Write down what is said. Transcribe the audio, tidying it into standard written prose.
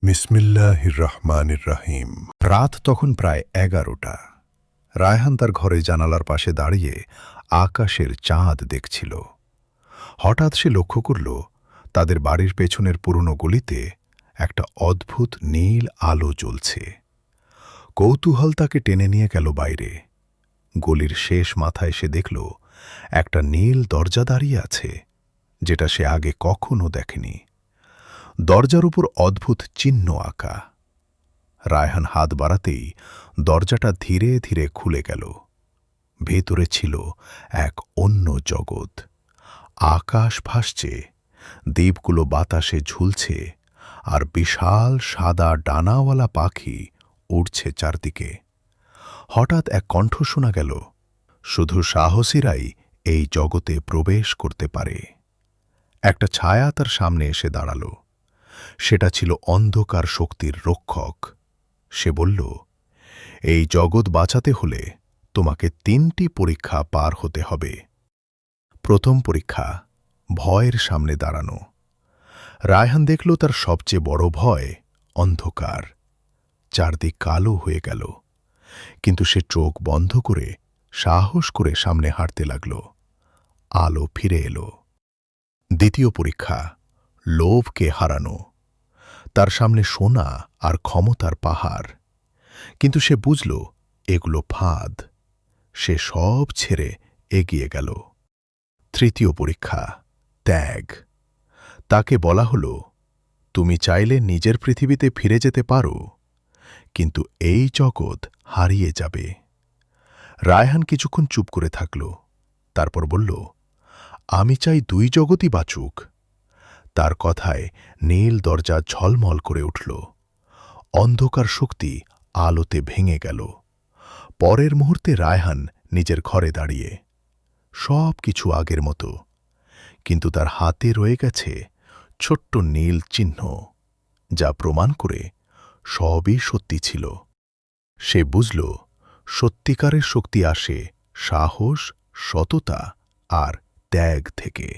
বিসমিল্লাহির রহমানির রহিম। রাত তখন প্রায় 11টা। রায়হান তার ঘরে জানালার পাশে দাঁড়িয়ে আকাশের চাঁদ দেখছিল। হঠাৎ সে লক্ষ্য করল তাদের বাড়ির পেছনের পুরনো গলিতে একটা অদ্ভুত নীল আলো জ্বলছে। কৌতূহল তাকে টেনে নিয়ে গেল বাইরে। গলির শেষ মাথায় সে দেখল একটা নীল দরজা দাঁড়িয়ে আছে, যেটা সে আগে কখনো দেখেনি। দরজার উপর অদ্ভুত চিহ্ন আঁকা। রায়হান হাত বাড়াতেই দরজাটা ধীরে ধীরে খুলে গেল। ভেতরে ছিল এক অন্য জগৎ। আকাশ ভাসছে, দ্বীপগুলো বাতাসে ঝুলছে, আর বিশাল সাদা ডানাওয়ালা পাখি উড়ছে চারদিকে। হঠাৎ এক কণ্ঠ শোনা গেল, শুধু সাহসীরাই এই জগতে প্রবেশ করতে পারে। একটা ছায়া তার সামনে এসে দাঁড়াল। সেটা ছিল অন্ধকার শক্তির রক্ষক। সে বলল, এই জগৎ বাঁচাতে হলে তোমাকে 3টি পরীক্ষা পার হতে হবে। প্রথম পরীক্ষা, ভয়ের সামনে দাঁড়ানো। রায়হান দেখল তার সবচেয়ে বড় ভয় অন্ধকার। চারদিক কালো হয়ে গেল, কিন্তু সে চোখ বন্ধ করে সাহস করে সামনে হাঁটতে লাগল। আলো ফিরে এলো। দ্বিতীয় পরীক্ষা, লোভকে হারানো। তার সামনে সোনা আর ক্ষমতার পাহাড়, কিন্তু সে বুঝল এগুলো ফাঁদ। সে সব ছেড়ে এগিয়ে গেল। তৃতীয় পরীক্ষা, ত্যাগ। তাকে বলা হল, তুমি চাইলে নিজের পৃথিবীতে ফিরে যেতে পারো, কিন্তু এই জগৎ হারিয়ে যাবে। রায়হান কিছুক্ষণ চুপ করে থাকল, তারপর বলল, আমি চাই 2 জগৎই বাঁচুক। তার কথায় নীল দরজা ঝলমল করে উঠল। অন্ধকার শক্তি আলোতে ভেঙে গেল। পরের মুহূর্তে রায়হান নিজের ঘরে দাঁড়িয়ে। সব কিছু আগের মতো, কিন্তু তার হাতে রয়ে গেছে ছোট্ট নীল চিহ্ন, যা প্রমাণ করে সবই সত্যি ছিল। সে বুঝল, সত্যিকারের শক্তি আসে সাহস, সততা আর ত্যাগ থেকে।